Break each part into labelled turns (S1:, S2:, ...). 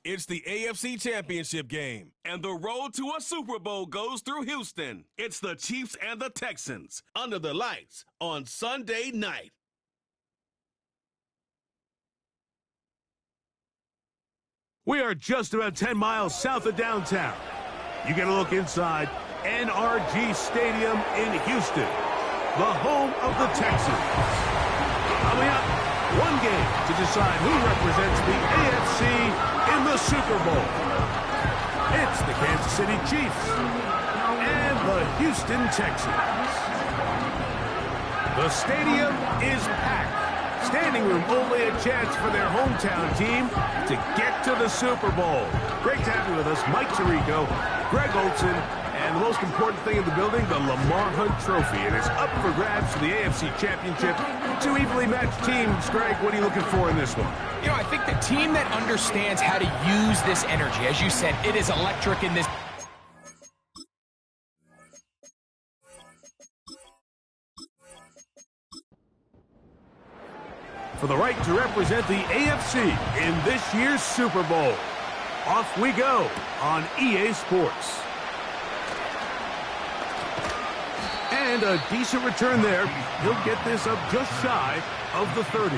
S1: It's the AFC Championship game, and the road to a Super Bowl goes through Houston. It's the Chiefs and the Texans under the lights on Sunday night.
S2: We are just about 10 miles south of downtown. You get a look inside NRG Stadium in Houston, the home of the Texans. Coming up, one game to decide who represents the AFC in the Super Bowl. It's the Kansas City Chiefs and the Houston Texans. The stadium is packed. Standing room only a chance for their hometown team to get to the Super Bowl. Great to have you with us, Mike Tirico, Greg Olson, and the most important thing in the building, the Lamar Hunt Trophy. And it's up for grabs for the AFC Championship. Two evenly matched teams. Greg, what are you looking for in this one?
S3: You know, I think the team that understands how to use this energy, as you said, it is electric in this.
S2: For the right to represent the AFC in this year's Super Bowl. Off we go on EA Sports. And a decent return there. He'll get this up just shy of the 30.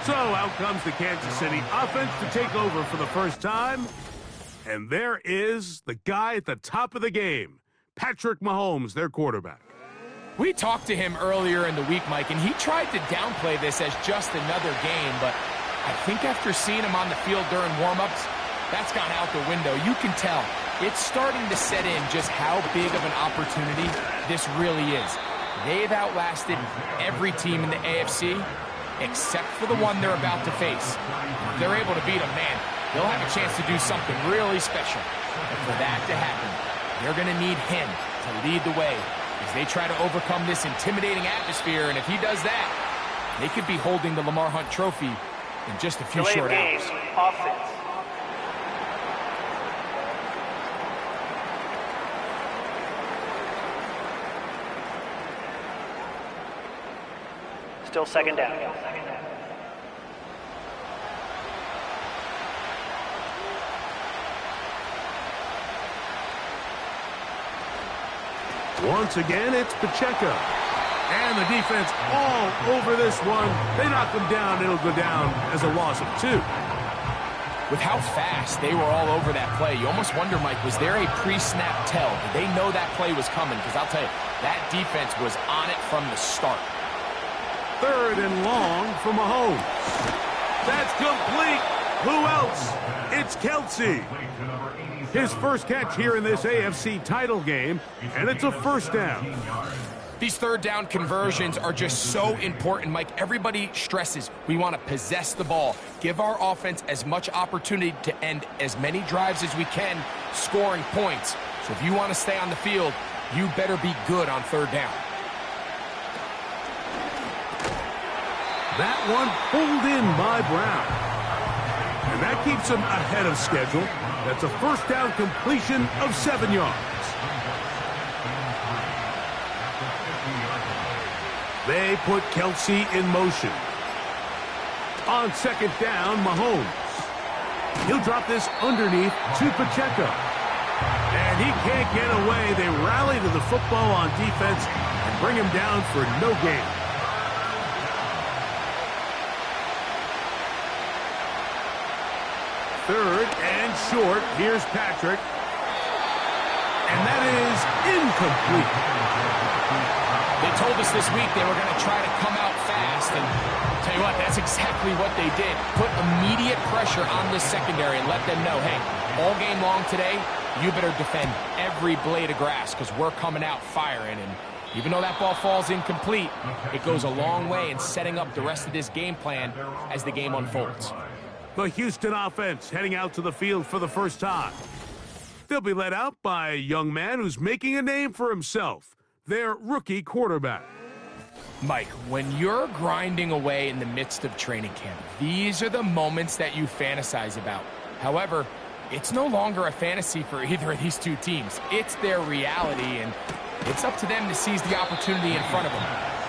S2: So out comes the Kansas City offense to take over for the first time. And there is the guy at the top of the game, Patrick Mahomes, their quarterback.
S3: We talked to him earlier in the week, Mike, and he tried to downplay this as just another game, but I think after seeing him on the field during warm-ups, that's gone out the window. You can tell it's starting to set in just how big of an opportunity this really is. They've outlasted every team in the AFC except for the one they're about to face. If they're able to beat them, man, they'll have a chance to do something really special. And for that to happen, they're going to need him to lead the way as they try to overcome this intimidating atmosphere. And if he does that, they could be holding the Lamar Hunt Trophy in just a few short hours.
S4: Offense. Still second down.
S2: Once again, it's Pacheco. And the defense all over this one. They knock him down. It'll go down as a loss of 2.
S3: With how fast they were all over that play, you almost wonder, Mike, was there a pre-snap tell? Did they know that play was coming? Because I'll tell you, that defense was on it from the start.
S2: 3rd and long for Mahomes. That's complete. Who else? It's Kelsey. His first catch here in this AFC title game, and it's a first down.
S3: These third down conversions are just so important, Mike. Everybody stresses we want to possess the ball, give our offense as much opportunity to end as many drives as we can, scoring points. So if you want to stay on the field, you better be good on third down.
S2: That one pulled in by Brown. And that keeps him ahead of schedule. That's a first down completion of 7 yards. They put Kelsey in motion. On second down, Mahomes. He'll drop this underneath to Pacheco. And he can't get away. They rally to the football on defense and bring him down for no gain. Third and short. Here's Patrick. And that is incomplete.
S3: They told us this week they were going to try to come out fast, and I'll tell you what, that's exactly what they did. Put immediate pressure on this secondary and let them know, hey, all game long today, you better defend every blade of grass because we're coming out firing. And even though that ball falls incomplete, it goes a long way in setting up the rest of this game plan as the game unfolds.
S2: The Houston offense heading out to the field for the first time. They'll be led out by a young man who's making a name for himself, their rookie quarterback.
S3: Mike, when you're grinding away in the midst of training camp, these are the moments that you fantasize about. However, it's no longer a fantasy for either of these two teams. It's their reality, and it's up to them to seize the opportunity in front of them.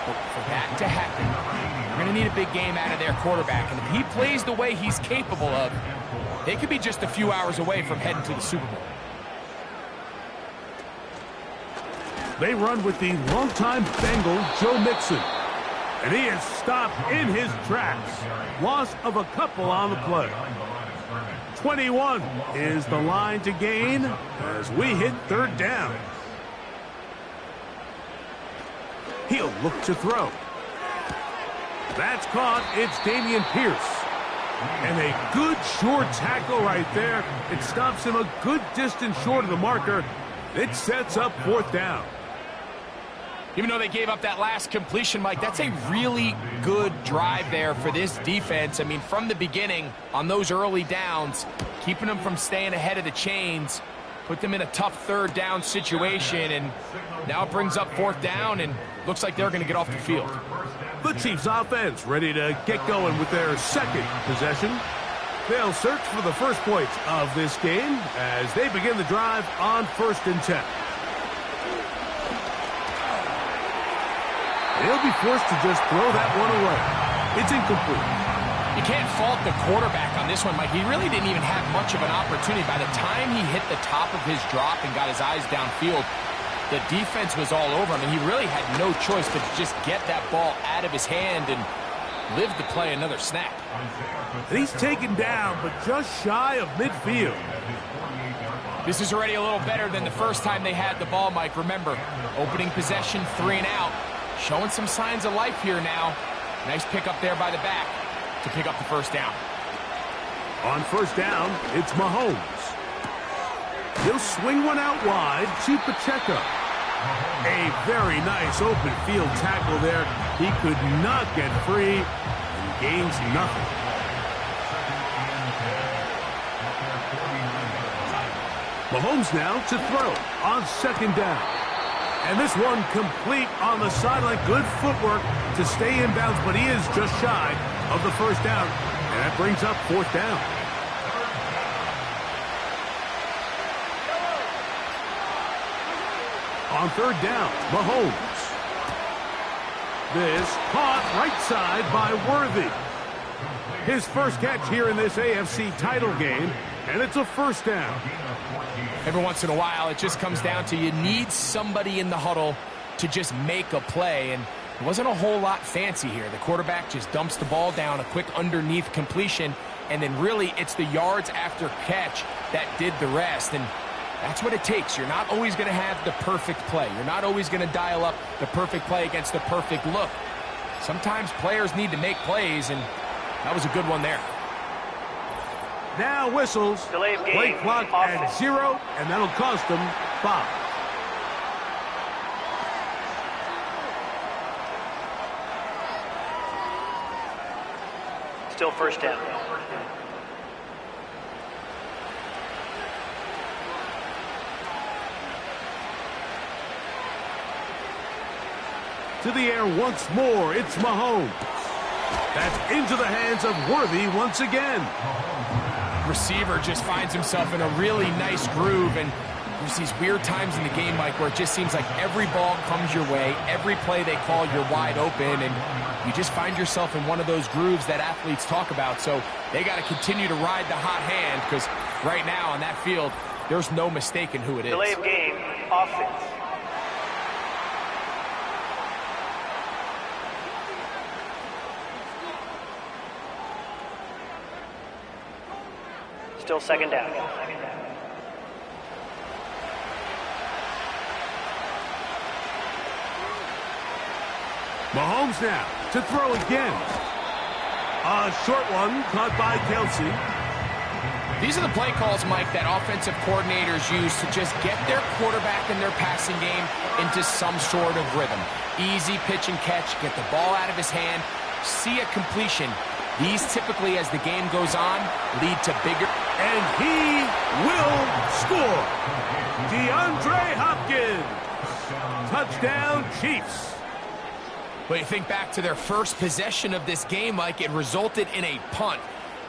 S3: But for that to happen, they're going to need a big game out of their quarterback. And if he plays the way he's capable of, they could be just a few hours away from heading to the Super Bowl.
S2: They run with the longtime Bengal, Joe Mixon. And he is stopped in his tracks. Loss of a couple on the play. 21 is the line to gain as we hit third down. He'll look to throw. That's caught. It's Dameon Pierce. And a good short tackle right there. It stops him a good distance short of the marker. It sets up fourth down.
S3: Even though they gave up that last completion, Mike, that's a really good drive there for this defense. I mean, from the beginning, on those early downs, keeping them from staying ahead of the chains, put them in a tough third down situation, and now it brings up fourth down, and looks like they're going to get off the field.
S2: The Chiefs offense ready to get going with their second possession. They'll search for the first points of this game as they begin the drive on 1st and 10. They'll be forced to just throw that one away. It's incomplete.
S3: You can't fault the quarterback on this one, Mike. He really didn't even have much of an opportunity. By the time he hit the top of his drop and got his eyes downfield, the defense was all over him, and he really had no choice but to just get that ball out of his hand and live to play another snap.
S2: And he's taken down, but just shy of midfield.
S3: This is already a little better than the first time they had the ball, Mike. Remember, opening possession, 3 and out. Showing some signs of life here now. Nice pick up there by the back to pick up the first down.
S2: On 1st down, it's Mahomes. He'll swing one out wide to Pacheco. A very nice open field tackle there. He could not get free and gains nothing. Mahomes now to throw on 2nd down. And this one complete on the sideline. Good footwork to stay in bounds, but he is just shy of the first down. And that brings up 4th down. On 3rd down, Mahomes. This caught right side by Worthy. His first catch here in this AFC title game, and it's a 1st down.
S3: Every once in a while, it just comes down to you need somebody in the huddle to just make a play, and it wasn't a whole lot fancy here. The quarterback just dumps the ball down, a quick underneath completion, and then really it's the yards after catch that did the rest, and that's what it takes. You're not always going to have the perfect play. You're not always going to dial up the perfect play against the perfect look. Sometimes players need to make plays, and that was a good one there.
S2: Now whistles. Play clock at 0, and that'll cost them 5.
S4: Still 1st down.
S2: To the air once more, it's Mahomes. That's into the hands of Worthy once again.
S3: Receiver just finds himself in a really nice groove, and there's these weird times in the game, Mike, where it just seems like every ball comes your way, every play they call, you're wide open, and you just find yourself in one of those grooves that athletes talk about. So they got to continue to ride the hot hand, because right now on that field, there's no mistaking who it is.
S4: Delay of game, offense. Still 2nd down.
S2: Mahomes now to throw again. A short one caught by Kelsey.
S3: These are the play calls, Mike, that offensive coordinators use to just get their quarterback and their passing game into some sort of rhythm. Easy pitch and catch, get the ball out of his hand, see a completion. These typically, as the game goes on, lead to bigger.
S2: And he will score. DeAndre Hopkins. Touchdown, Chiefs.
S3: But you think back to their first possession of this game, Mike, it resulted in a punt.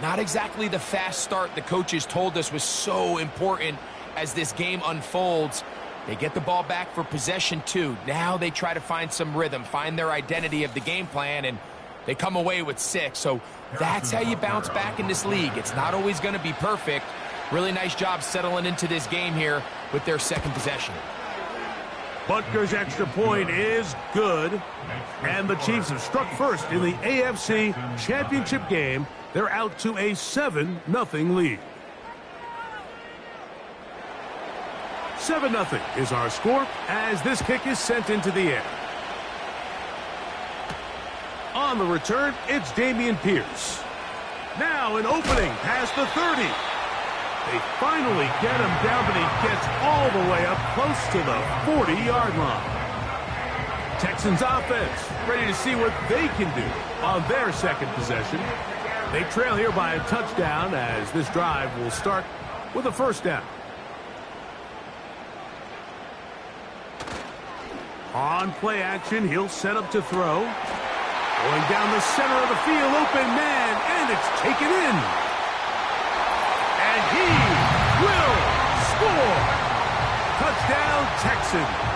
S3: Not exactly the fast start the coaches told us was so important as this game unfolds. They get the ball back for possession 2. Now they try to find some rhythm, find their identity of the game plan, and They come away with 6, so that's how you bounce back in this league. It's not always going to be perfect. Really nice job settling into this game here with their second possession.
S2: Butker's extra point is good. And the Chiefs have struck first in the AFC Championship game. They're out to a 7-0 lead. 7-0 is our score as this kick is sent into the air. On the return, it's Dameon Pierce. Now an opening past the 30. They finally get him down, but he gets all the way up close to the 40-yard line. Texans offense ready to see what they can do on their second possession. They trail here by a touchdown as this drive will start with a first down. On play action, he'll set up to throw. Going down the center of the field, open man, and it's taken in. And he will score. Touchdown, Texans.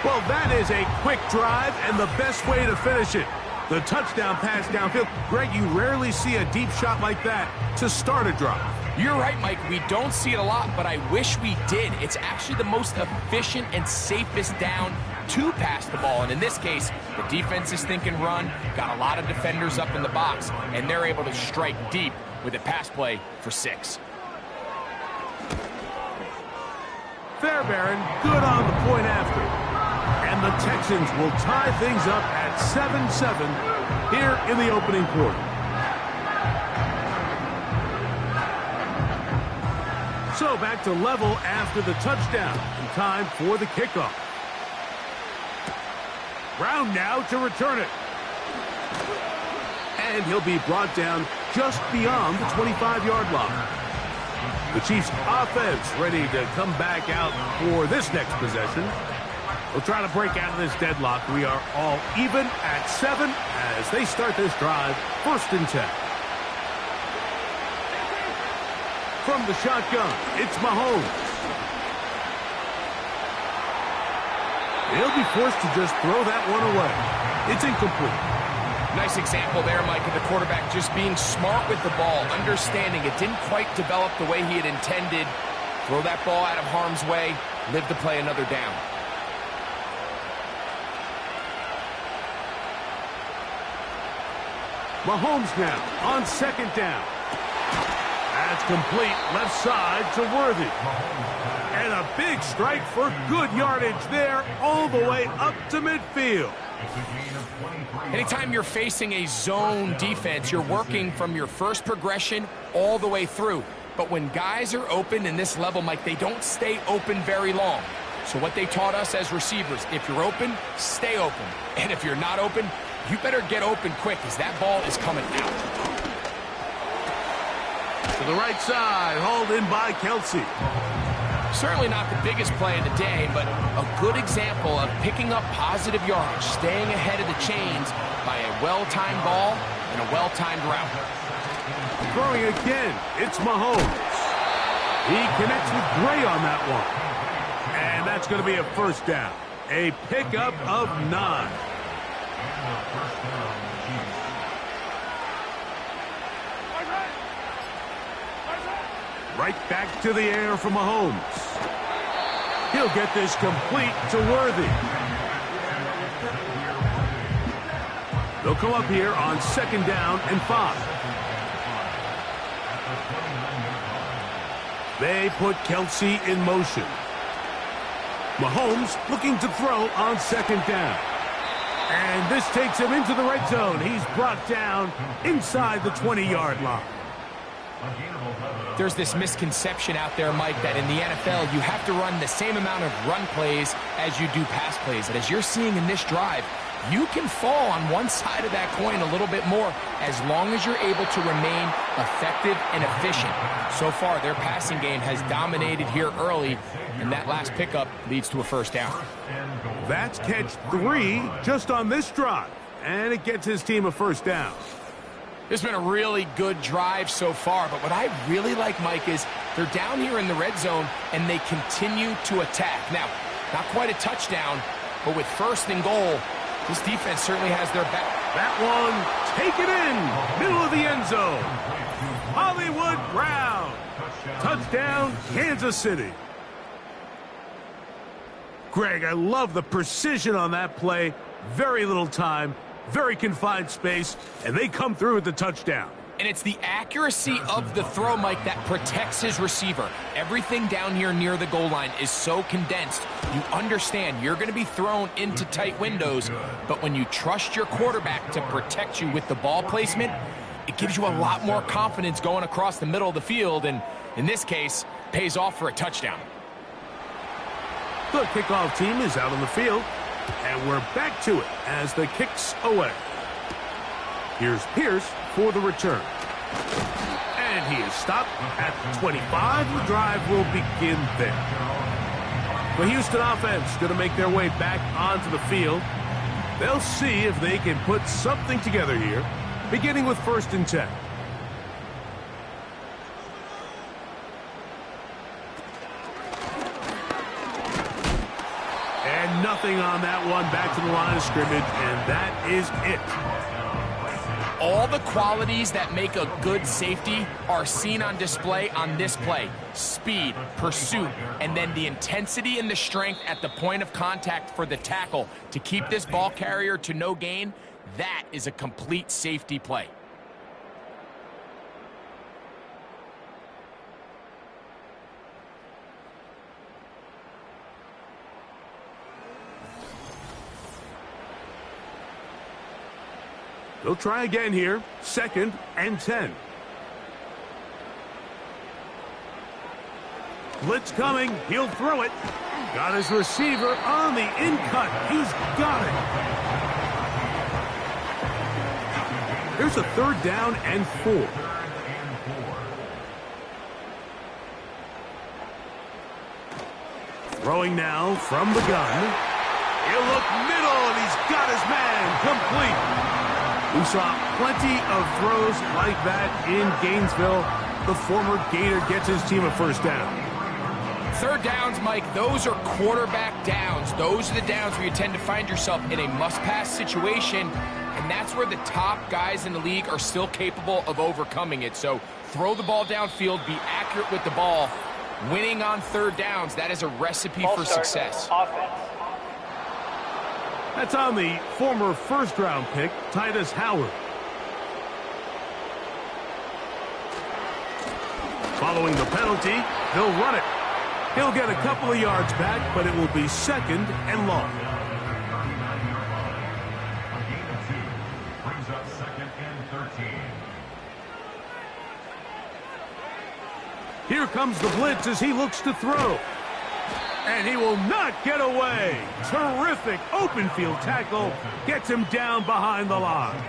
S2: Well, that is a quick drive and the best way to finish it. The touchdown pass downfield. Greg, you rarely see a deep shot like that to start a drive.
S3: You're right, Mike. We don't see it a lot, but I wish we did. It's actually the most efficient and safest down to pass the ball. And in this case, the defense is thinking run, got a lot of defenders up in the box, and they're able to strike deep with a pass play for 6.
S2: Fairbairn, good on the point after. And the Texans will tie things up at 7-7 here in the opening quarter. So back to level after the touchdown. In time for the kickoff. Brown now to return it. And he'll be brought down just beyond the 25-yard line. The Chiefs offense ready to come back out for this next possession. We'll try to break out of this deadlock. We are all even at 7 as they start this drive, 1st and 10. From the shotgun, it's Mahomes. He'll be forced to just throw that one away. It's incomplete.
S3: Nice example there, Mike, of the quarterback just being smart with the ball, understanding it didn't quite develop the way he had intended. Throw that ball out of harm's way, live to play another down.
S2: Mahomes now on 2nd down. That's complete left side to Worthy. And a big strike for good yardage there all the way up to midfield.
S3: Anytime you're facing a zone defense, you're working from your first progression all the way through. But when guys are open in this level, Mike, they don't stay open very long. So what they taught us as receivers, if you're open, stay open. And if you're not open, you better get open quick as that ball is coming out.
S2: To the right side, hauled in by Kelsey.
S3: Certainly not the biggest play of the day, but a good example of picking up positive yardage, staying ahead of the chains by a well-timed ball and a well-timed route.
S2: Throwing again, it's Mahomes. He connects with Gray on that one. And that's going to be a first down. A pickup of 9. Right back to the air for Mahomes. He'll get this complete to Worthy. They'll come up here on 2nd down and 5. They put Kelsey in motion. Mahomes looking to throw on 2nd down. And this takes him into the red zone. He's brought down inside the 20-yard line.
S3: There's this misconception out there, Mike, that in the NFL you have to run the same amount of run plays as you do pass plays. And as you're seeing in this drive, you can fall on one side of that coin a little bit more as long as you're able to remain effective and efficient. So far, their passing game has dominated here early, and that last pickup leads to a first down.
S2: That's catch 3 just on this drive, and it gets his team a first down.
S3: This has been a really good drive so far, but what I really like, Mike, is they're down here in the red zone, and they continue to attack. Now, not quite a touchdown, but with 1st and goal, This defense certainly has their back.
S2: That one, take it in, middle of the end zone. Hollywood Brown. Touchdown, Kansas City. Greg, I love the precision on that play. Very little time, very confined space, and they come through with the touchdown.
S3: And it's the accuracy of the throw, Mike, that protects his receiver. Everything down here near the goal line is so condensed. You understand you're going to be thrown into tight windows, but when you trust your quarterback to protect you with the ball placement, it gives you a lot more confidence going across the middle of the field, and in this case, pays off for a touchdown.
S2: The kickoff team is out on the field, and we're back to it as the kick's away. Here's Pierce for the return. And he is stopped at 25. The drive will begin there. The Houston offense going to make their way back onto the field. They'll see if they can put something together here, beginning with 1st and 10. And nothing on that one, back to the line of scrimmage, and that is it.
S3: All the qualities that make a good safety are seen on display on this play. Speed, pursuit, and then the intensity and the strength at the point of contact for the tackle to keep this ball carrier to no gain. That is a complete safety play.
S2: They'll try again here. 2nd and 10. Blitz coming. He'll throw it. Got his receiver on the in-cut. He's got it. Here's a 3rd down and 4. Throwing now from the gun. He'll look middle, and he's got his man complete. We saw plenty of throws like that in Gainesville. The former Gator gets his team a 1st down.
S3: 3rd downs, Mike, those are quarterback downs. Those are the downs where you tend to find yourself in a must-pass situation, and that's where the top guys in the league are still capable of overcoming it. So throw the ball downfield, be accurate with the ball. Winning on 3rd downs, that is a recipe for success.
S4: Offense.
S2: That's on the former 1st-round pick, Titus Howard. Following the penalty, he'll run it. He'll get a couple of yards back, but it will be 2nd and long.
S5: A gain of 2 brings up 2nd and 13.
S2: Here comes the blitz as he looks to throw. And he will not get away. Terrific open field tackle. Gets him down behind the line.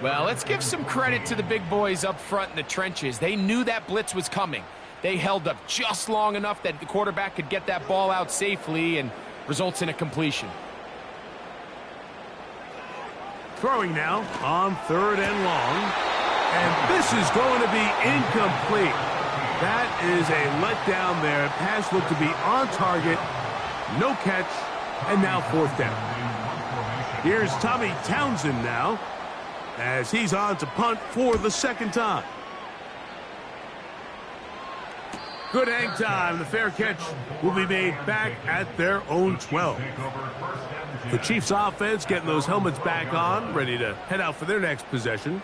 S3: Well, let's give some credit to the big boys up front in the trenches. They knew that blitz was coming. They held up just long enough that the quarterback could get that ball out safely and results in a completion.
S2: Throwing now on 3rd and long. And this is going to be incomplete. That is a letdown there. Pass looked to be on target. No catch. And now 4th down. Here's Tommy Townsend now as he's on to punt for the 2nd time. Good hang time. The fair catch will be made back at their own 12. The Chiefs offense getting those helmets back on, ready to head out for their next possession.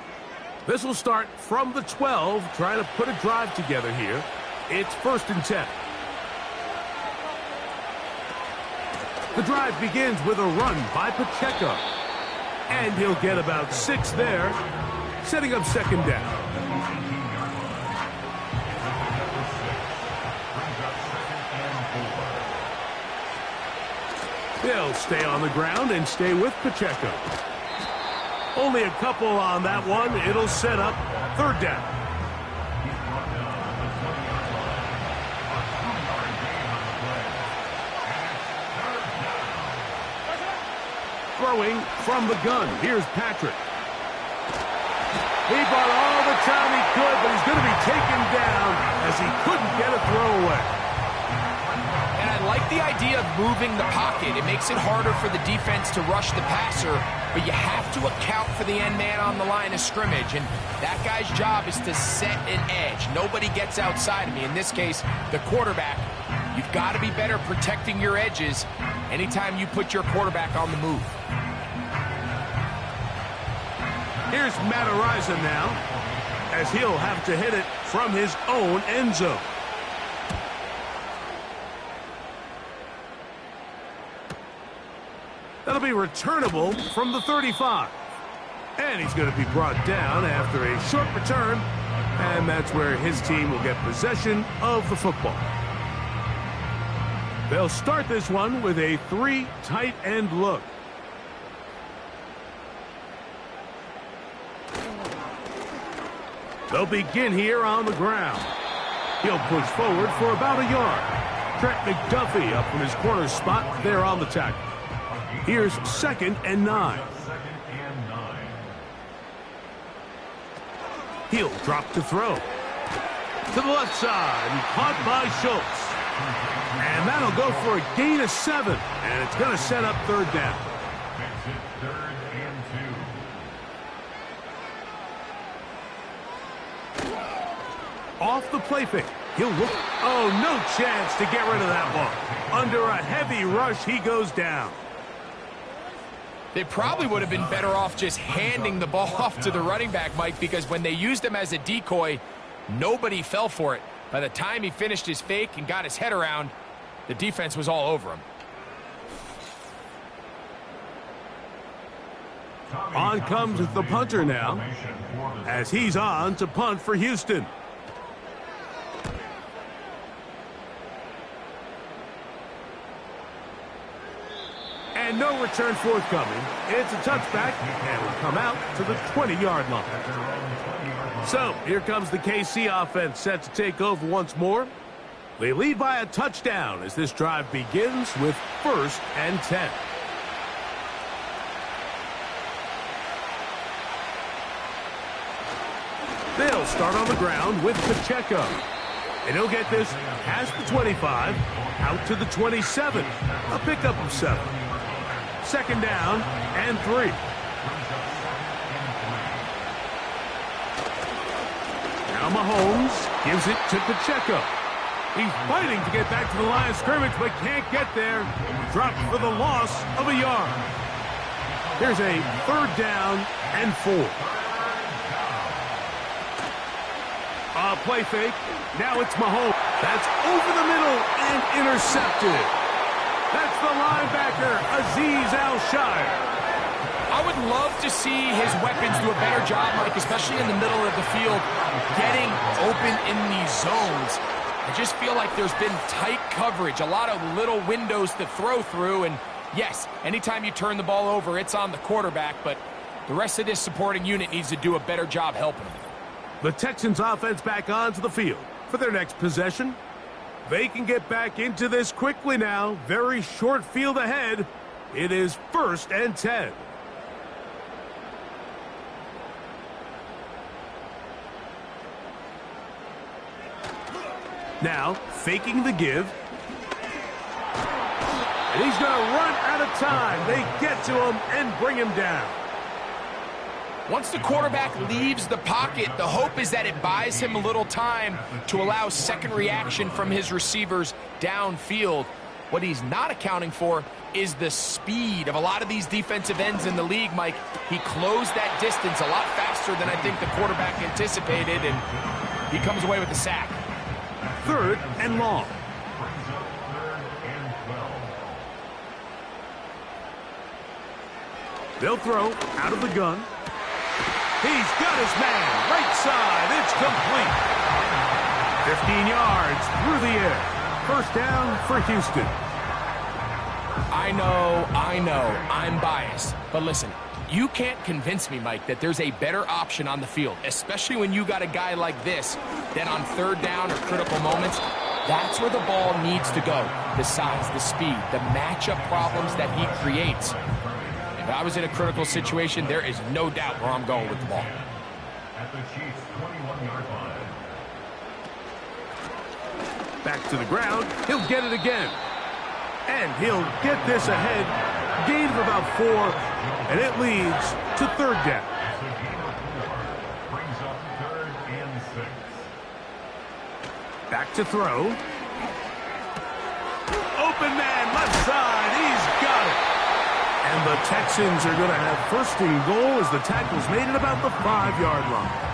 S2: This will start from the 12, trying to put a drive together here. It's 1st and 10. The drive begins with a run by Pacheco. And he'll get about 6 there, setting up 2nd down. They'll stay on the ground and stay with Pacheco. Only a couple on that one. It'll set up 3rd down. Throwing from the gun. Here's Patrick. He bought all the time he could, but he's going to be taken down as he couldn't get a throw away.
S3: And I like like the idea of moving the pocket. It makes it harder for the defense to rush the passer, but you have to account for the end man on the line of scrimmage, and that guy's job is to set an edge. Nobody gets outside of me. In this case, the quarterback. You've got to be better protecting your edges anytime you put your quarterback on the move.
S2: Here's Matt Ariza now, as he'll have to hit it from his own end zone. That'll be returnable from the 35. And he's going to be brought down after a short return, and that's where his team will get possession of the football. They'll start this one with a 3 tight end look. They'll begin here on the ground. He'll push forward for about a yard. Trent McDuffie up from his corner spot there on the tackle. Here's 2nd and 9. He'll drop to throw. To the left side, and caught by Schultz. And that'll go for a gain of 7, and it's going to set up 3rd down. Off the play fake. He'll look. Oh, no chance to get rid of that ball. Under a heavy rush, he goes down.
S3: They probably would have been better off just handing the ball off to the running back, Mike, because when they used him as a decoy, nobody fell for it. By the time he finished his fake and got his head around, the defense was all over him.
S2: On comes the punter now, as he's on to punt for Houston. And no return forthcoming. It's a touchback, and will come out to the 20-yard line. So, here comes the KC offense set to take over once more. They lead by a touchdown as this drive begins with 1st and 10. They'll start on the ground with Pacheco. And he'll get this past the 25, out to the 27. A pickup of 7. 2nd down and 3. Now Mahomes gives it to Pacheco. He's fighting to get back to the line of scrimmage, but can't get there. Dropped for the loss of a yard. Here's a 3rd down and 4. A play fake. Now it's Mahomes. That's over the middle and intercepted. That's the linebacker, Azeez Al-Shire.
S3: I would love to see his weapons do a better job, Mike, especially in the middle of the field, getting open in these zones. I just feel like there's been tight coverage, a lot of little windows to throw through, and yes, anytime you turn the ball over, it's on the quarterback, but the rest of this supporting unit needs to do a better job helping him.
S2: The Texans offense back onto the field for their next possession. They can get back into this quickly now. Very short field ahead. It is 1st and 10. Now, faking the give. And he's going to run out of time. They get to him and bring him down.
S3: Once the quarterback leaves the pocket, the hope is that it buys him a little time to allow second reaction from his receivers downfield. What he's not accounting for is the speed of a lot of these defensive ends in the league, Mike. He closed that distance a lot faster than I think the quarterback anticipated, and he comes away with the sack.
S2: 3rd and long. They'll throw out of the gun. He's got his man. Right side. It's complete. 15 yards through the air. 1st down for Houston.
S3: I know, I'm biased. But listen, you can't convince me, Mike, that there's a better option on the field, especially when you got a guy like this, that on 3rd down or critical moments, that's where the ball needs to go. The size, the speed, the matchup problems that he creates. If I was in a critical situation, there is no doubt where I'm going with the ball.
S5: At the Chiefs' 21-yard line.
S2: Back to the ground. He'll get it again. And he'll get this ahead. Gain of about 4, and it leads to third down.
S5: So gain of 4 brings up 3rd and 6.
S2: Back to throw. Open man, left side. He's got it. And the Texans are going to have first and goal as the tackle's made at about the 5-yard line.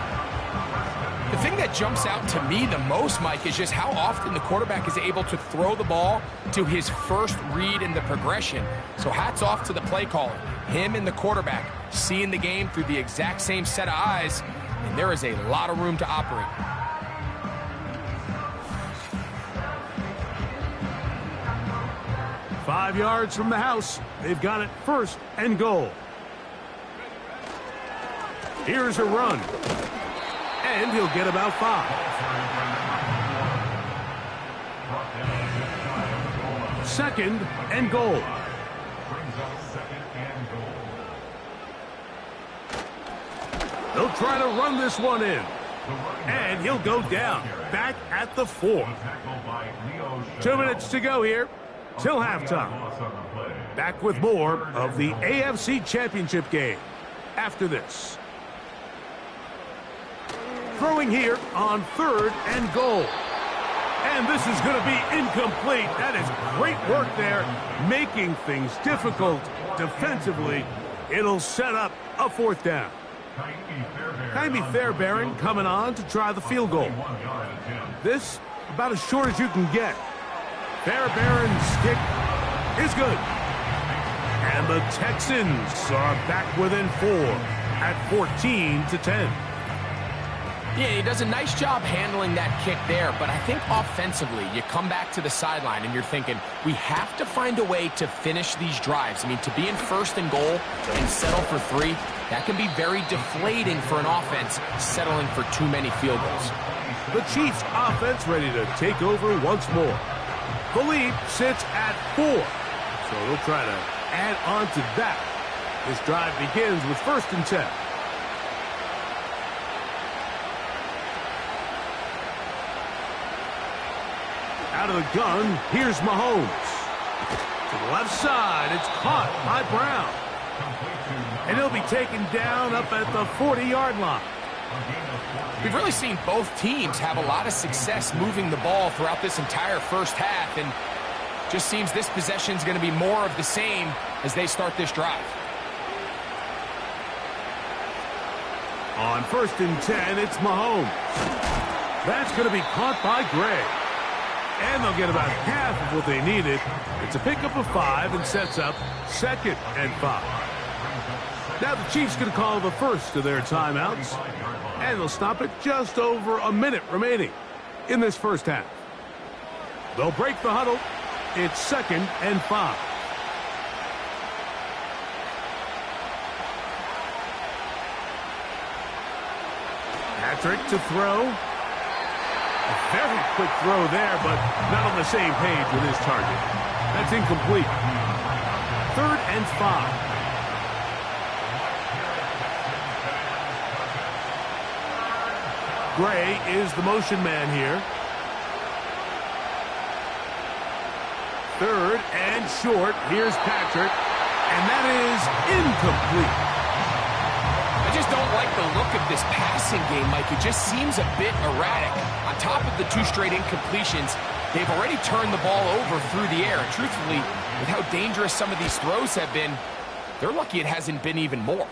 S3: The thing that jumps out to me the most, Mike, is just how often the quarterback is able to throw the ball to his first read in the progression. So hats off to the play caller. Him and the quarterback seeing the game through the exact same set of eyes, and there is a lot of room to operate.
S2: Five yards from the house. They've got it first and goal. Here's a run. And he'll get about 5. Second and goal.
S5: Brings up 2nd and goal.
S2: They'll try to run this one in. And he'll go down. Back at the 4.
S5: Tackled by Leo
S2: 2 minutes to go here till halftime. Back with more of the AFC Championship game after this. Throwing here on 3rd and goal. And this is going to be incomplete. That is great work there, making things difficult defensively. It'll set up a 4th down. Jaime Fairbairn coming on to try the field goal. This about as short as you can get. Fairbairn's kick is good. And the Texans are back within 4 at 14-10.
S3: Yeah, he does a nice job handling that kick there, but I think offensively, you come back to the sideline and you're thinking, we have to find a way to finish these drives. I mean, to be in 1st and goal and settle for 3, that can be very deflating for an offense settling for too many field goals.
S2: The Chiefs offense ready to take over once more. The lead sits at 4, so they'll try to add on to that. This drive begins with 1st and 10. Out of the gun, here's Mahomes. To the left side, it's caught by Brown. And he'll be taken down up at the 40-yard line.
S3: We've really seen both teams have a lot of success moving the ball throughout this entire first half, and just seems this possession is going to be more of the same as they start this drive.
S2: On 1st and 10, it's Mahomes. That's going to be caught by Gray. And they'll get about half of what they needed. It's a pickup of 5 and sets up 2nd and 5. Now the Chiefs going to call the first of their timeouts. And they'll stop it just over a minute remaining in this first half. They'll break the huddle. It's 2nd and 5. Patrick to throw. A very quick throw there, but not on the same page with his target. That's incomplete. 3rd and 5. Gray is the motion man here. 3rd and short. Here's Patrick. And that is incomplete.
S3: I just don't like the look of this passing game, Mike. It just seems a bit erratic. On top of the 2 straight incompletions, they've already turned the ball over through the air. And truthfully, with how dangerous some of these throws have been, they're lucky it hasn't been even more.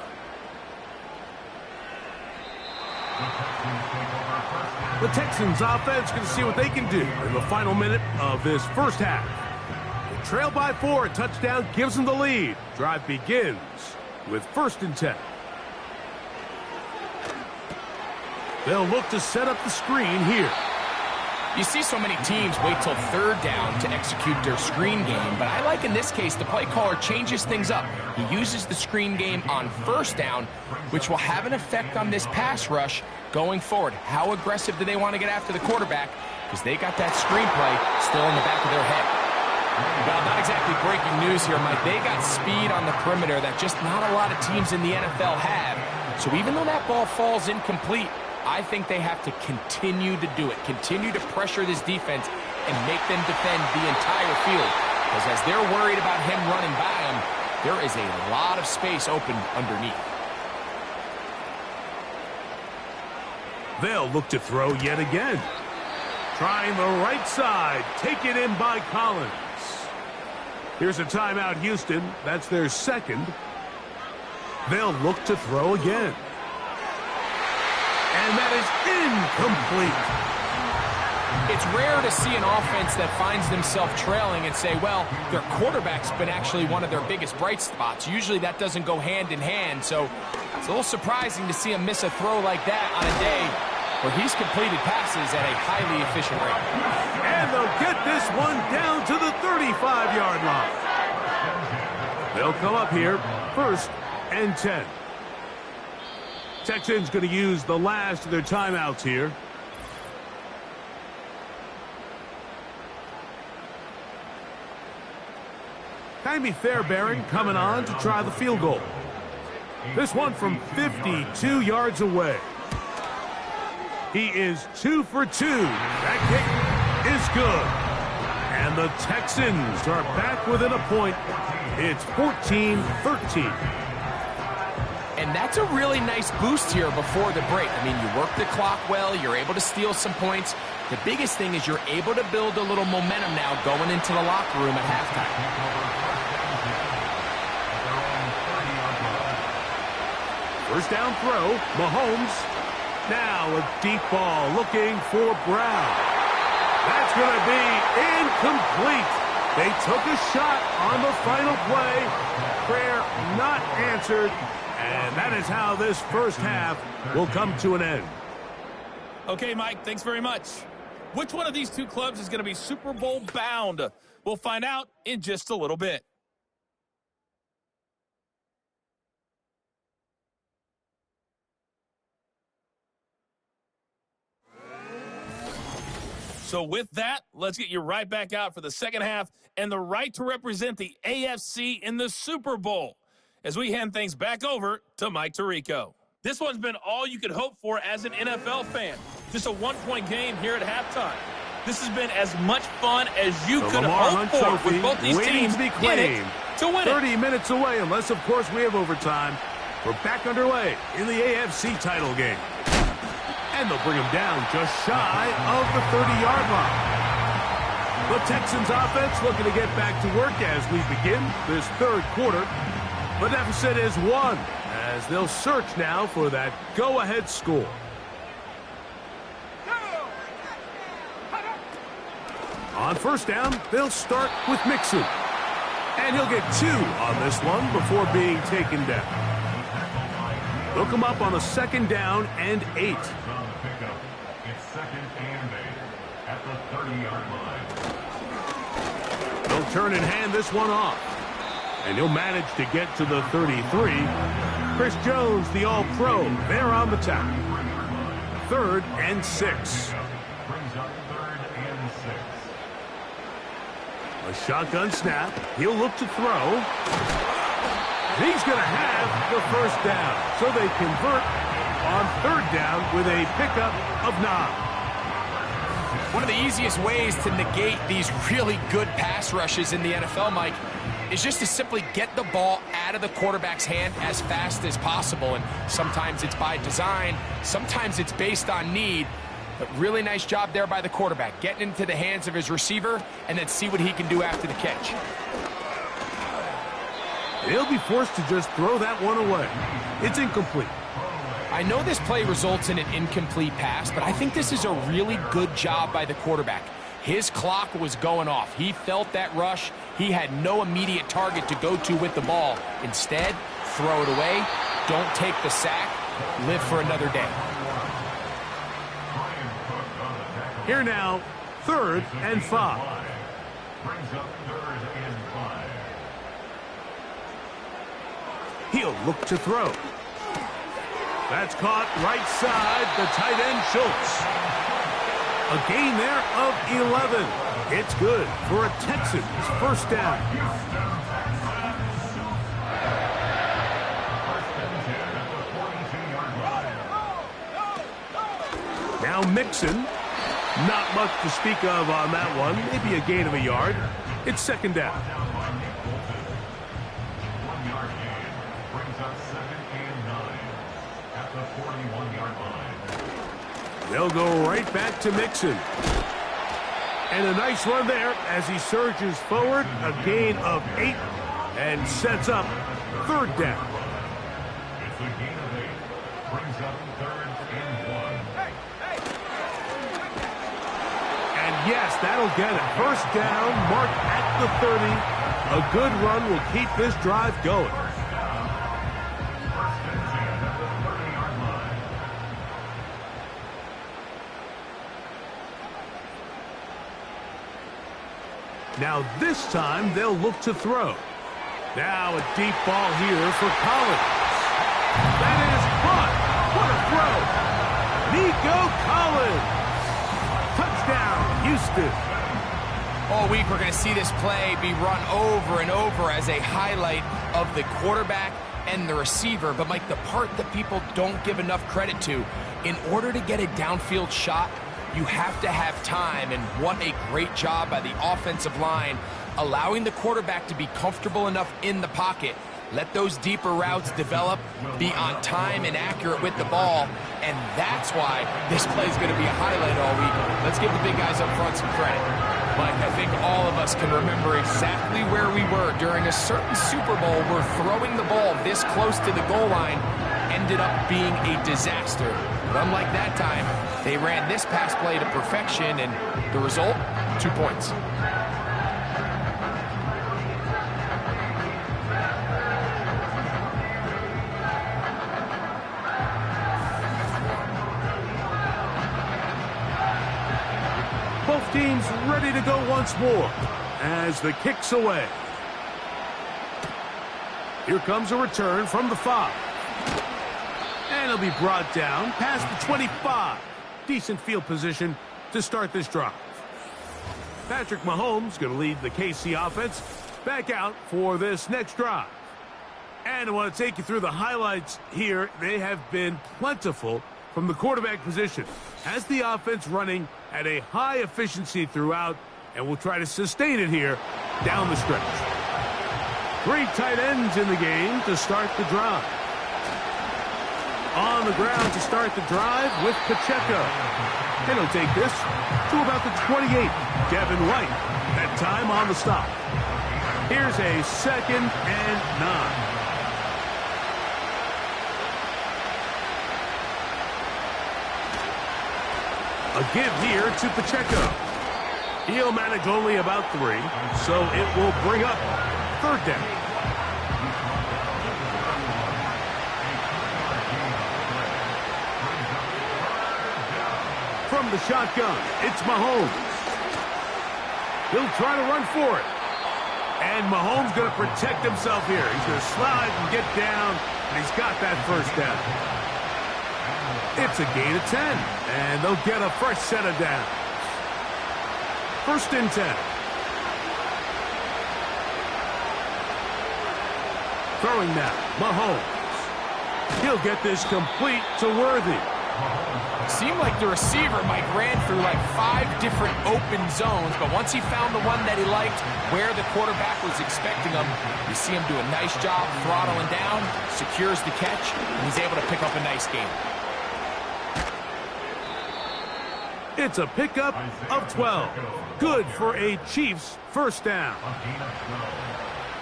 S2: The Texans offense going to see what they can do in the final minute of this first half. They trail by 4. A touchdown gives them the lead. Drive begins with 1st and 10. They'll look to set up the screen here.
S3: You see so many teams wait till 3rd down to execute their screen game, but I like in this case the play caller changes things up. He uses the screen game on 1st down, which will have an effect on this pass rush going forward. How aggressive do they want to get after the quarterback? Because they got that screenplay still in the back of their head. Well, not exactly breaking news here, Mike. They got speed on the perimeter that just not a lot of teams in the NFL have. So even though that ball falls incomplete, I think they have to continue to do it, continue to pressure this defense and make them defend the entire field. because as they're worried about him running by him, there is a lot of space open underneath.
S2: They'll look to throw yet again. Trying the right side. Taken in by Collins. Here's a timeout, Houston. That's their second. They'll look to throw again. And that is incomplete.
S3: It's rare to see an offense that finds themselves trailing and say, well, their quarterback's been actually one of their biggest bright spots. Usually that doesn't go hand in hand, so it's a little surprising to see him miss a throw like that on a day where he's completed passes at a highly efficient rate.
S2: And they'll get this one down to the 35-yard line. They'll come up here, 1st and 10. Texans going to use the last of their timeouts here. Jaime Fairbairn coming on to try the field goal. This one from 52 yards away. He is 2 for 2. That kick is good. And the Texans are back within a point. It's 14-13.
S3: And that's a really nice boost here before the break. I mean, you work the clock well. You're able to steal some points. The biggest thing is you're able to build a little momentum now going into the locker room at halftime.
S2: First down throw, Mahomes. Now a deep ball looking for Brown. That's going to be incomplete. They took a shot on the final play. Prayer not answered. And that is how this first half will come to an end.
S6: Okay, Mike, thanks very much. Which one of these two clubs is going to be Super Bowl bound? We'll find out in just a little bit. So with that, let's get you right back out for the second half and the right to represent the AFC in the Super Bowl as we hand things back over to Mike Tirico. This one's been all you could hope for as an NFL fan. Just a one-point game here at halftime. This has been as much fun as you could hope for with both these teams in it to win it.
S2: 30 minutes away, unless, of course, we have overtime. We're back underway in the AFC title game. And they'll bring him down just shy of the 30-yard line. The Texans offense looking to get back to work as we begin this third quarter. The deficit is 1 as they'll search now for that go-ahead score. On first down, they'll start with Mixon. And he'll get 2 on this one before being taken down. They'll come up on a 2nd down and 8.
S5: It's 2nd and 8 at the 30-yard line.
S2: They'll turn and hand this one off. And he'll manage to get to the 33. Chris Jones, the All-Pro, there on the tackle. 3rd and 6.
S5: Brings up 3rd and 6.
S2: A shotgun snap. He'll look to throw. He's going to have the first down. So they convert on 3rd down with a pickup of 9.
S3: One of the easiest ways to negate these really good pass rushes in the NFL, Mike, is just to simply get the ball out of the quarterback's hand as fast as possible. And sometimes it's by design, sometimes it's based on need. But really nice job there by the quarterback, getting into the hands of his receiver and then see what he can do after the catch.
S2: He'll be forced to just throw that one away. It's incomplete.
S3: I know this play results in an incomplete pass, but I think this is a really good job by the quarterback. His clock was going off. He felt that rush. He had no immediate target to go to with the ball. Instead, throw it away. Don't take the sack. Live for another day.
S2: Here now, 3rd and 5.
S5: Brings up 3rd and 5.
S2: He'll look to throw. That's caught right side, the tight end Schultz. A gain there of 11. It's good for a Texans first down. Now Mixon. Not much to speak of on that one. Maybe a gain of a yard. It's second down.
S5: Down by Nick Bolton. 1-yard gain brings up 2nd and 9 at the 41-yard line.
S2: They'll go right back to Mixon. And a nice run there as he surges forward, a gain of 8, and sets up third down.
S5: It's a gain of 8. Brings up 3rd and 1.
S2: And yes, that'll get it. First down, marked at the 30. A good run will keep this drive going.
S5: First and 10 at the 30-yard line.
S2: Now this time they'll look to throw. Now a deep ball here for Collins. That is caught. What a throw. Nico Collins. Touchdown, Houston.
S3: All week we're going to see this play be run over and over as a highlight of the quarterback and the receiver. But, Mike, the part that people don't give enough credit to, in order to get a downfield shot, you have to have time. And what a great job by the offensive line, allowing the quarterback to be comfortable enough in the pocket. Let those deeper routes develop, be on time and accurate with the ball, and that's why this play is going to be a highlight all week. Let's give the big guys up front some credit. Mike, I think all of us can remember exactly where we were during a certain Super Bowl where throwing the ball this close to the goal line ended up being a disaster. But unlike that time, they ran this pass play to perfection, and the result, 2 points.
S2: Both teams ready to go once more as the kick's away. Here comes a return from the 5. And he'll be brought down past the 25. Decent field position to start this drive. Patrick Mahomes going to lead the KC offense back out for this next drive. And I want to take you through the highlights here. They have been plentiful from the quarterback position. Has the offense running at a high efficiency throughout, and we'll try to sustain it here down the stretch. 3 tight ends in the game to start the drive. On the ground to start the drive with Pacheco. And he'll take this to about the 28. Devin White, that time on the stop. Here's a 2nd and 9. A give here to Pacheco. He'll manage only about 3, so it will bring up third down. From the shotgun, it's Mahomes. He'll try to run for it. And Mahomes going to protect himself here. He's going to slide and get down, and he's got that first down. It's a gain of 10, and they'll get a fresh set of downs. 1st and 10. Throwing now, Mahomes. He'll get this complete to Worthy.
S3: Seemed like the receiver, Mike, ran through like 5 different open zones, but once he found the one that he liked, where the quarterback was expecting him, you see him do a nice job throttling down, secures the catch, and he's able to pick up a nice gain.
S2: It's a pickup of 12. Good for a Chiefs first down.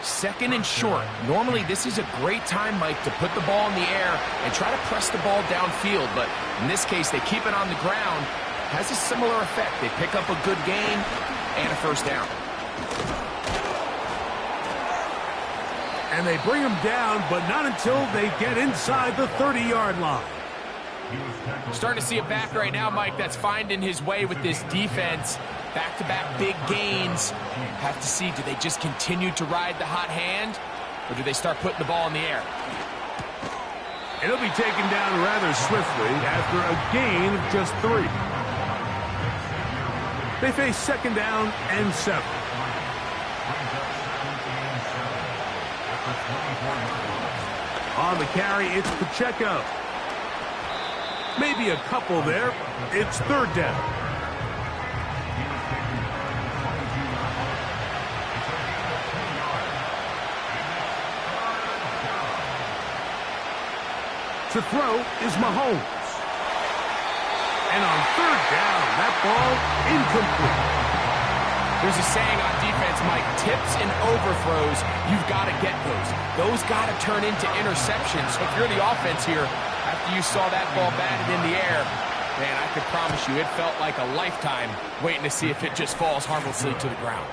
S3: 2nd and short. Normally, this is a great time, Mike, to put the ball in the air and try to press the ball downfield. But in this case, they keep it on the ground. Has a similar effect. They pick up a good gain and a first down.
S2: And they bring him down, but not until they get inside the 30-yard line.
S3: Starting to see a back right now, Mike, that's finding his way with this defense. Back-to-back big gains. Have to see, do they just continue to ride the hot hand, or do they start putting the ball in the air?
S2: It'll be taken down rather swiftly after a gain of just 3. They face 2nd down and 7. On the carry, it's Pacheco. Maybe a couple there. It's 3rd down. To throw is Mahomes. And on third down, that ball incomplete.
S3: There's a saying on defense, Mike, tips and overthrows, you've got to get those. Those got to turn into interceptions. So if you're the offense here, after you saw that ball batted in the air, man, I can promise you it felt like a lifetime waiting to see if it just falls harmlessly to the ground.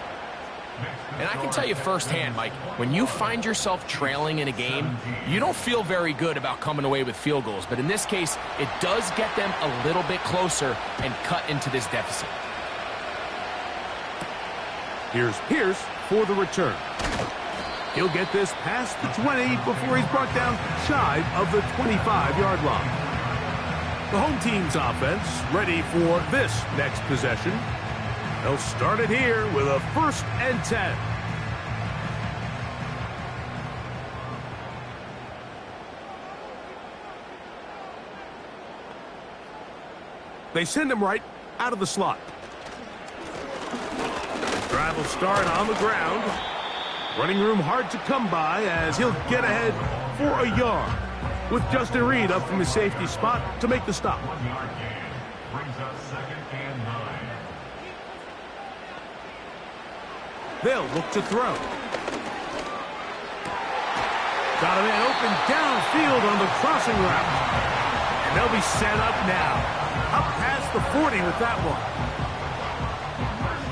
S3: And I can tell you firsthand, Mike, when you find yourself trailing in a game, you don't feel very good about coming away with field goals. But in this case, it does get them a little bit closer and cut into this deficit.
S2: Here's Pierce for the return. He'll get this past the 20 before he's brought down shy of the 25-yard line. The home team's offense ready for this next possession. They'll start it here with a 1st and 10. They send him right out of the slot. Drive will start on the ground. Running room hard to come by as he'll get ahead for a yard. With Justin Reed up from his safety spot to make the stop.
S5: 1 yard gain brings up 2nd and 9.
S2: They'll look to throw. Got a man open downfield on the crossing route. And they'll be set up now. Up past the 40 with that one.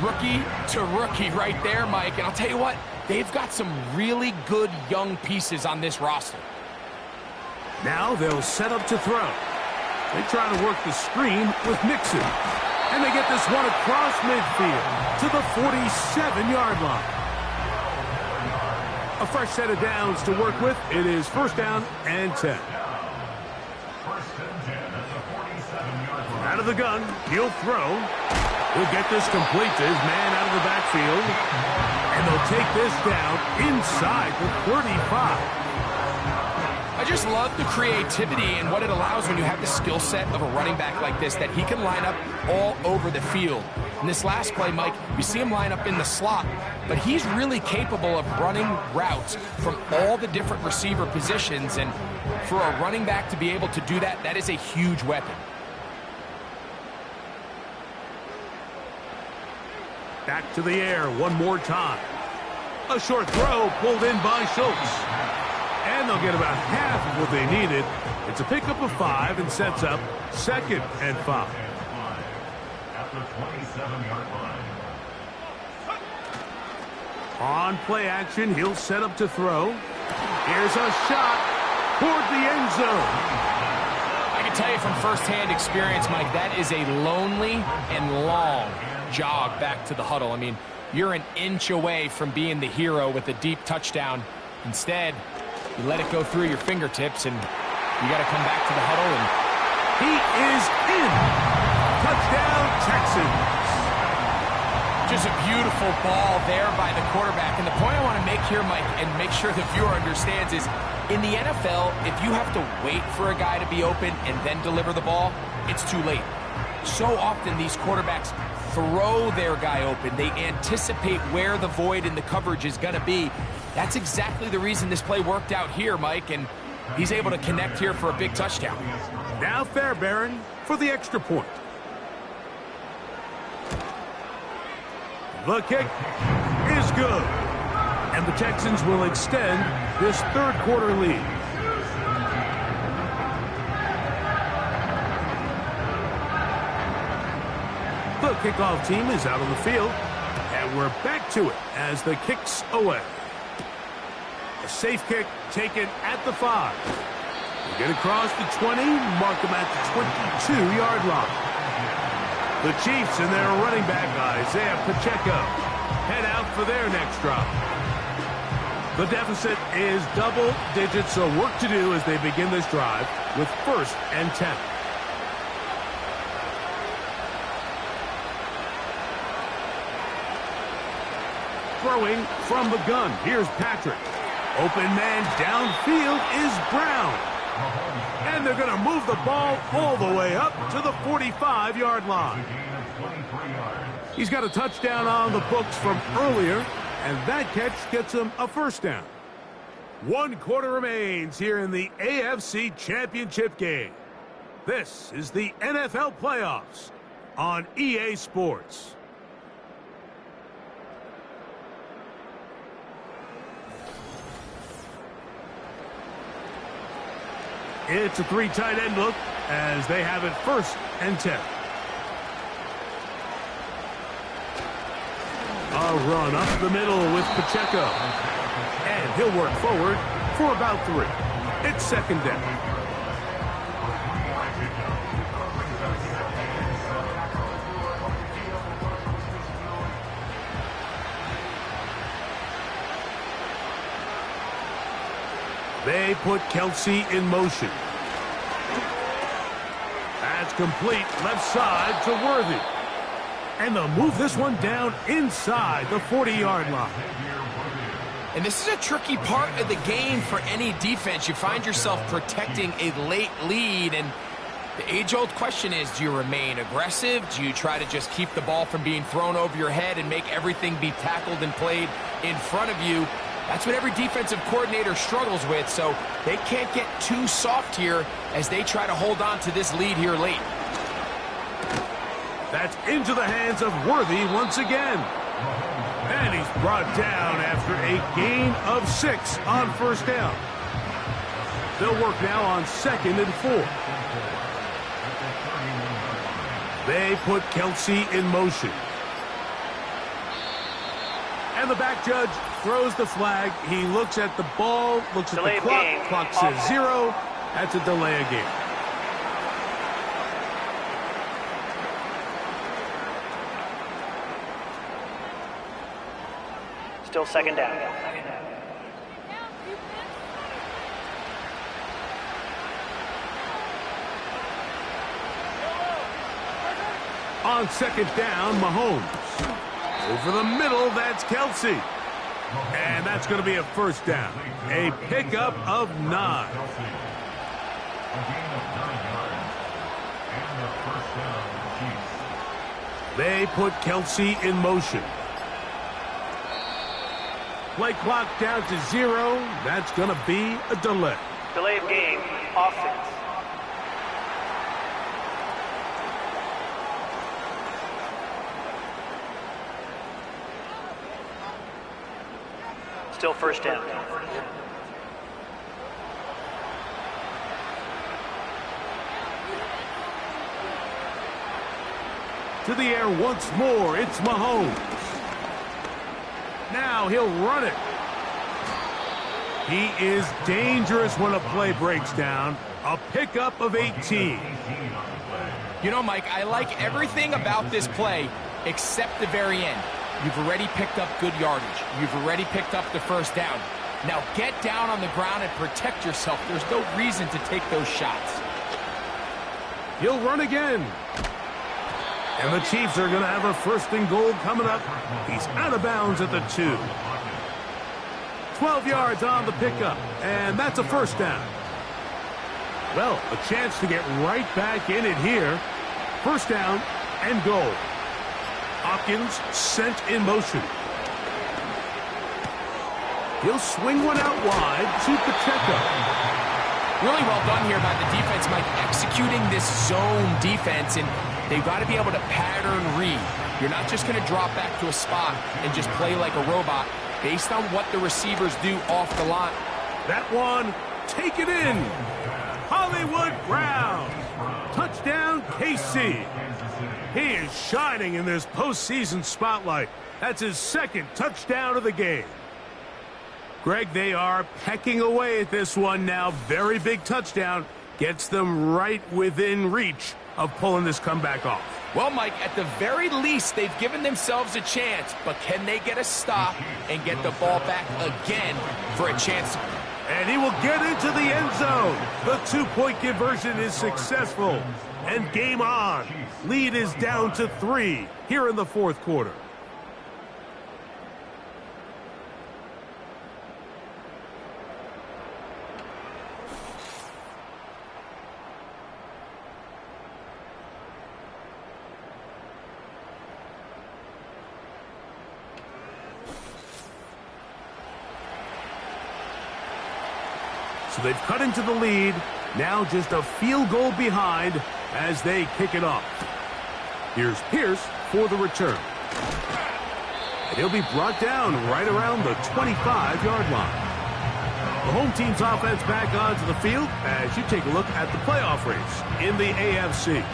S3: Rookie to rookie right there, Mike. And I'll tell you what, they've got some really good young pieces on this roster.
S2: Now they'll set up to throw. They try to work the screen with Nixon. And they get this one across midfield to the 47-yard line. A fresh set of downs to work with. It is 1st down and 10. Out of the gun, he'll throw. He'll get this complete to his man out of the backfield. And they'll take this down inside the 35.
S3: I just love the creativity and what it allows when you have the skill set of a running back like this, that he can line up all over the field. In this last play, Mike, you see him line up in the slot, but he's really capable of running routes from all the different receiver positions. And for a running back to be able to do that, that is a huge weapon.
S2: Back to the air one more time. A short throw pulled in by Schultz. And they'll get about half of what they needed. It's a pickup of 5 and sets up 2nd and 5.
S5: At the 27-yard line.
S2: On play action, he'll set up to throw. Here's a shot toward the end zone.
S3: I can tell you from firsthand experience, Mike, that is a lonely and long jog back to the huddle. I mean, you're an inch away from being the hero with a deep touchdown. Instead, you let it go through your fingertips, and you got to come back to the huddle, and
S2: he is in. Touchdown, Texans.
S3: Just a beautiful ball there by the quarterback. And the point I want to make here, Mike, and make sure the viewer understands, is in the NFL, if you have to wait for a guy to be open and then deliver the ball, it's too late. So often these quarterbacks throw their guy open. They anticipate where the void in the coverage is going to be. That's exactly the reason this play worked out here, Mike, and he's able to connect here for a big touchdown.
S2: Now Fairbairn for the extra point. The kick is good. And the Texans will extend this 3rd quarter lead. The kickoff team is out on the field. And we're back to it as the kick's away. A safe kick taken at the 5. They get across the 20, mark them at the 22-yard line. The Chiefs and their running back, Isaiah Pacheco, head out for their next drive. The deficit is double digits, so work to do as they begin this drive with 1st and 10. Throwing from the gun, here's Patrick. Open man downfield is Brown. And they're going to move the ball all the way up to the 45-yard line. He's got a touchdown on the books from earlier, and that catch gets him a 1st down. 1 quarter remains here in the AFC Championship game. This is the NFL Playoffs on EA Sports. It's a 3 tight end look as they have it 1st and 10. A run up the middle with Pacheco. And he'll work forward for about 3. It's 2nd down. They put Kelsey in motion. That's complete left side to Worthy. And they'll move this one down inside the 40-yard line.
S3: And this is a tricky part of the game for any defense. You find yourself protecting a late lead, and the age-old question is, do you remain aggressive? Do you try to just keep the ball from being thrown over your head and make everything be tackled and played in front of you? That's what every defensive coordinator struggles with, so they can't get too soft here as they try to hold on to this lead here late.
S2: That's into the hands of Worthy once again. And he's brought down after a gain of 6 on 1st down. They'll work now on 2nd and 4. They put Kelsey in motion. And the back judge throws the flag. He looks at the ball, looks at the clock. Clock says 0. That's a delay of game.
S4: Still 2nd down.
S2: On 2nd down, Mahomes. Over the middle, that's Kelsey. And that's going to be a 1st down. A pickup of 9.
S5: A gain of 9 yards. And the 1st down, Chiefs.
S2: They put Kelsey in motion. Play clock down to 0. That's going to be a delay.
S4: Delay of game. Offense. Still 1st down.
S2: To the air once more, it's Mahomes. Now he'll run it. He is dangerous when a play breaks down. A pickup of 18.
S3: You know, Mike, I like everything about this play except the very end. You've already picked up good yardage. You've already picked up the 1st down. Now get down on the ground and protect yourself. There's no reason to take those shots.
S2: He'll run again. And the Chiefs are going to have a 1st and goal coming up. He's out of bounds at the 2. 12 yards on the pickup. And that's a 1st down. Well, a chance to get right back in it here. 1st down and goal. Hopkins sent in motion. He'll swing one out wide to Pacheco.
S3: Really well done here by the defense, Mike, executing this zone defense, and they've got to be able to pattern read. You're not just going to drop back to a spot and just play like a robot based on what the receivers do off the line.
S2: That one, take it in. Hollywood Brown. Touchdown, KC. He is shining in this postseason spotlight. That's his 2nd touchdown of the game. Greg, they are pecking away at this one now. Very big touchdown. Gets them right within reach of pulling this comeback off.
S3: Well, Mike, at the very least, they've given themselves a chance, but can they get a stop and get the ball back again for a chance?
S2: And he will get into the end zone. The 2-point conversion is successful. And game on. Lead is down to 3 here in the 4th quarter. So they've cut into the lead. Now just a field goal behind as they kick it off. Here's Pierce for the return. And he'll be brought down right around the 25-yard line. The home team's offense back onto the field as you take a look at the playoff race in the AFC.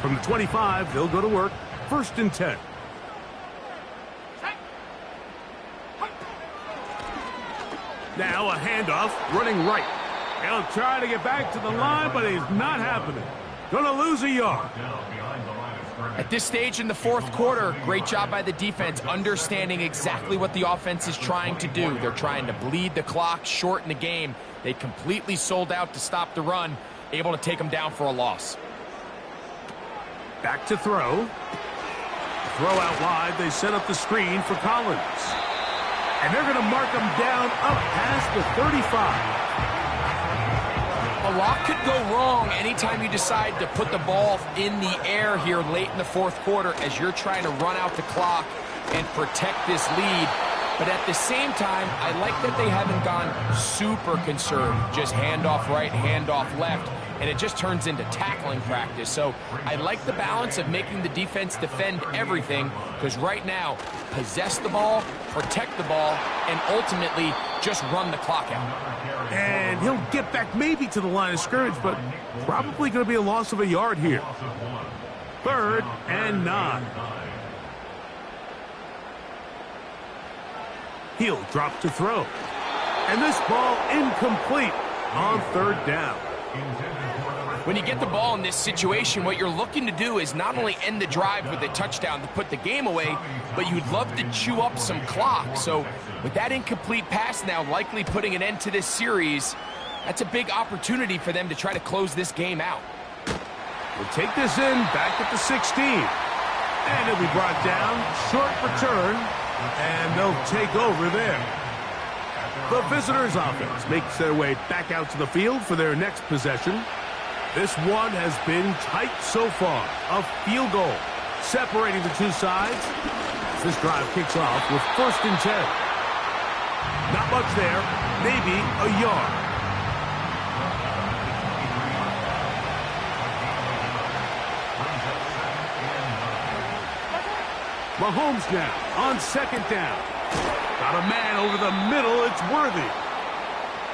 S2: From the 25, they'll go to work. 1st and 10. Now a handoff, running right. He'll try to get back to the line, but he's not happening. Gonna lose a yard.
S3: At this stage in the 4th quarter, great job by the defense, understanding exactly what the offense is trying to do. They're trying to bleed the clock, shorten the game. They completely sold out to stop the run, able to take them down for a loss.
S2: Back to throw. Throw out wide. They set up the screen for Collins. And they're going to mark him down up past the 35.
S3: A lot could go wrong anytime you decide to put the ball in the air here late in the 4th quarter as you're trying to run out the clock and protect this lead. But at the same time, I like that they haven't gone super conserved. Just handoff right, handoff left, and it just turns into tackling practice. So I like the balance of making the defense defend everything, because right now, possess the ball, protect the ball, and ultimately just run the clock out.
S2: And he'll get back maybe to the line of scrimmage, but probably going to be a loss of a yard here. 3rd and 9. He'll drop to throw. And this ball incomplete on 3rd down.
S3: When you get the ball in this situation, what you're looking to do is not only end the drive with a touchdown to put the game away, but you'd love to chew up some clock. So with that incomplete pass now likely putting an end to this series, that's a big opportunity for them to try to close this game out.
S2: We'll take this in back at the 16. And it'll be brought down. Short return. And they'll take over there. The visitors' offense makes their way back out to the field for their next possession. This one has been tight so far. A field goal separating the two sides. This drive kicks off with 1st and 10. Not much there, maybe a yard. Mahomes now on 2nd down. Got a man over the middle. It's Worthy.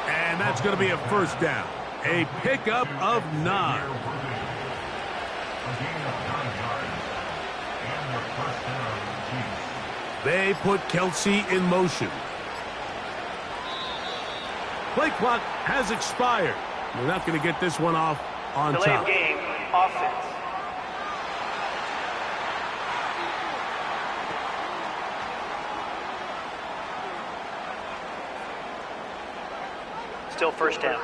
S2: And that's going to be a 1st down. A pickup of 9. They put Kelsey in motion. Play clock has expired. We're not going to get this one off on
S4: Delay
S2: top.
S4: of game, offense. Still 1st down.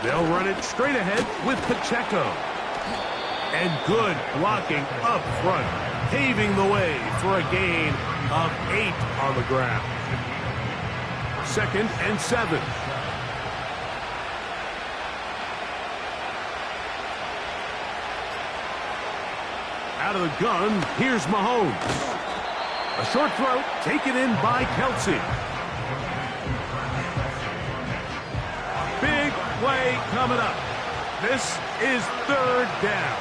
S2: They'll run it straight ahead with Pacheco. And good blocking up front, paving the way for a gain of 8 on the ground. 2nd and 7. Out of the gun, here's Mahomes. A short throw taken in by Kelsey. Big play coming up. This is 3rd down.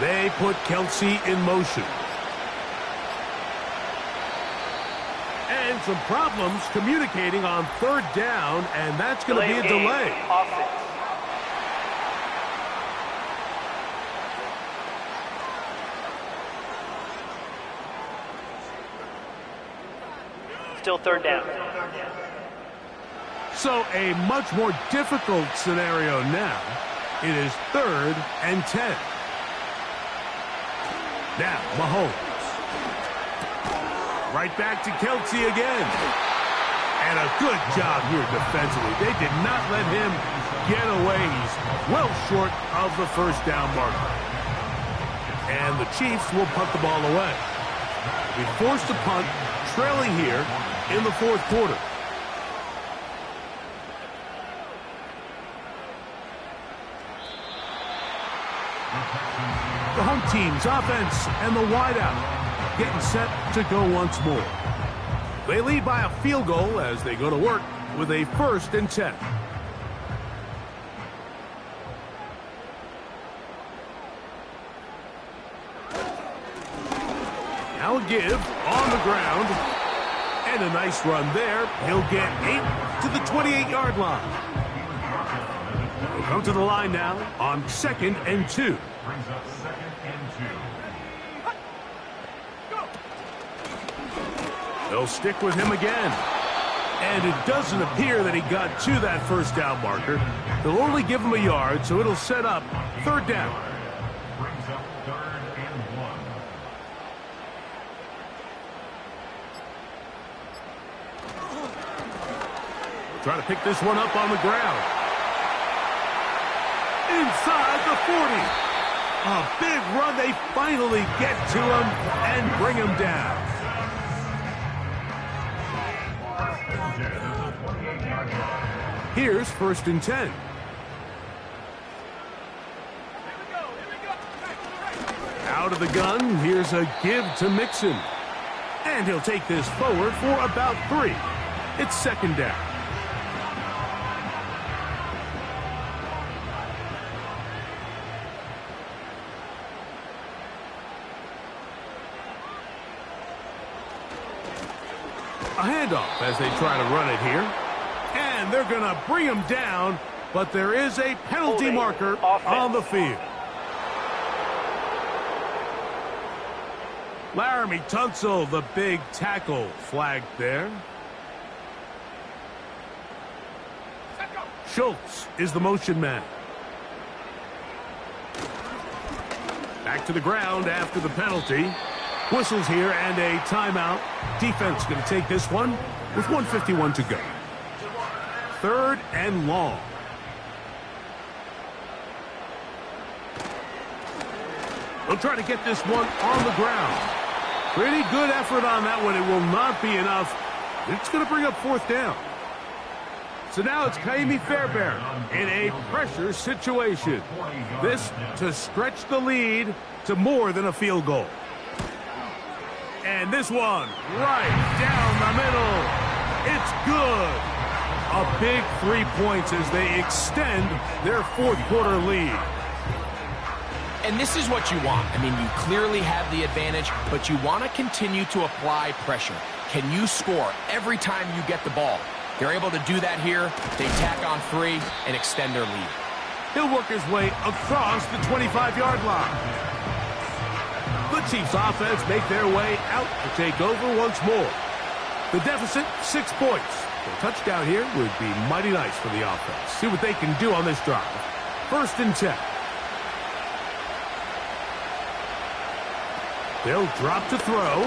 S2: They put Kelsey in motion. And some problems communicating on 3rd down, and that's going to be a delay.
S4: Offense. Still 3rd down.
S2: So a much more difficult scenario now. It is 3rd and 10. Now, Mahomes. Right back to Kelsey again. And a good job here defensively. They did not let him get away. He's well short of the 1st down marker. And the Chiefs will punt the ball away. We forced a punt, trailing here in the 4th quarter. The home team's offense and the wideout getting set to go once more. They lead by a field goal as they go to work with a 1st and 10. Now a give on the ground. And a nice run there. He'll get 8 to the 28-yard line. He'll come to the line now on 2nd and 2.
S5: Brings up 2nd and 2.
S2: They'll stick with him again. And it doesn't appear that he got to that first down marker. They'll only give him a yard, so it'll set up 3rd down.
S5: Brings up 3rd and 1.
S2: Try to pick this one up on the ground. Inside the 40. A big run. They finally get to him and bring him down. Here's 1st and 10. Out of the gun, here's a give to Mixon. And he'll take this forward for about 3. It's 2nd down. A handoff as they try to run it here. And they're going to bring him down, but there is a penalty marker on the field. Laramie Tunsil, the big tackle, flagged there. Schultz is the motion man. Back to the ground after the penalty. Whistles here and a timeout. Defense going to take this one with 1:51 to go. 3rd and long. They'll try to get this one on the ground. Pretty good effort on that one. It will not be enough. It's going to bring up 4th down. So now it's Kaimi Fairbairn in a pressure situation. This to stretch the lead to more than a field goal. And this one right down the middle. It's good. A big 3 points as they extend their 4th quarter lead.
S3: And this is what you want. I mean, you clearly have the advantage, but you want to continue to apply pressure. Can you score every time you get the ball? They're able to do that here. They tack on 3 and extend their lead.
S2: He'll work his way across the 25-yard line. The Chiefs offense make their way out to take over once more. The deficit, 6 points. A touchdown here would be mighty nice for the offense. See what they can do on this drive. 1st and 10. They'll drop to throw.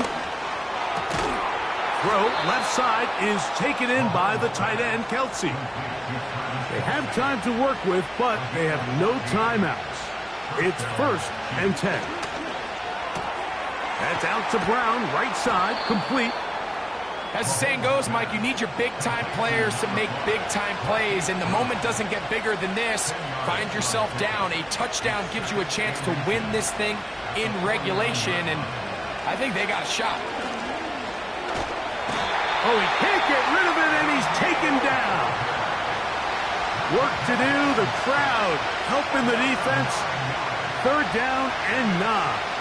S2: Throw left side is taken in by the tight end, Kelsey. They have time to work with, but they have no timeouts. It's 1st and 10. That's out to Brown, right side, complete.
S3: As the saying goes, Mike, you need your big-time players to make big-time plays, and the moment doesn't get bigger than this. Find yourself down. A touchdown gives you a chance to win this thing in regulation, and I think they got a shot.
S2: Oh, he can't get rid of it, and he's taken down. Work to do, the crowd helping the defense. 3rd down and 9.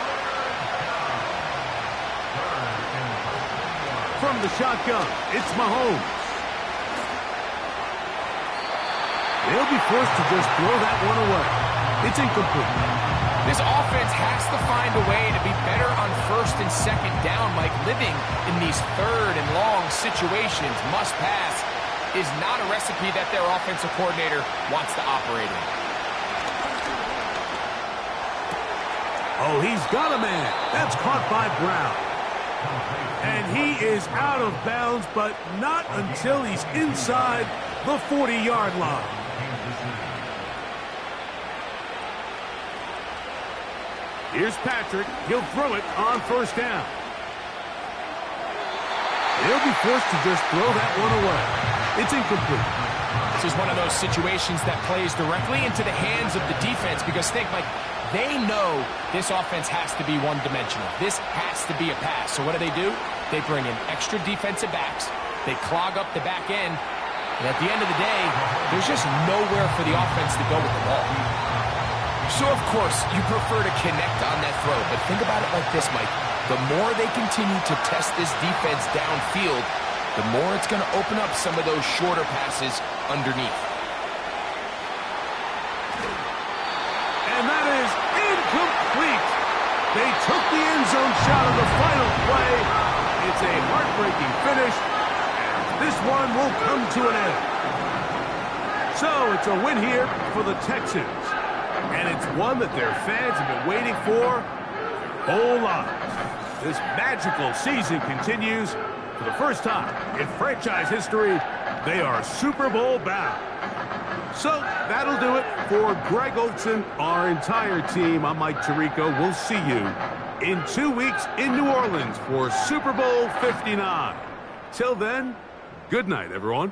S2: From the shotgun, it's Mahomes. They'll be forced to just throw that one away. It's incomplete.
S3: This offense has to find a way to be better on 1st and 2nd down, Mike. Living in these 3rd and long situations, must pass, is not a recipe that their offensive coordinator wants to operate in.
S2: Oh, he's got a man. That's caught by Brown. And he is out of bounds, but not until he's inside the 40-yard line. Here's Patrick. He'll throw it on 1st down. They'll be forced to just throw that one away. It's incomplete.
S3: This is one of those situations that plays directly into the hands of the defense because think, like, They know this offense has to be one-dimensional. This has to be a pass. So what do? They bring in extra defensive backs. They clog up the back end. And at the end of the day, there's just nowhere for the offense to go with the ball. So, of course, you prefer to connect on that throw. But think about it like this, Mike. The more they continue to test this defense downfield, the more it's going to open up some of those shorter passes underneath.
S2: And that is incomplete. They took the end zone shot on the final play. It's a heartbreaking finish. This one will come to an end. So it's a win here for the Texans. And it's one that their fans have been waiting for their whole lives. This magical season continues. For the first time in franchise history, they are Super Bowl bound. So that'll do it for Greg Olsen, our entire team. I'm Mike Tirico. We'll see you in 2 weeks in New Orleans for Super Bowl 59. Till then, good night, everyone.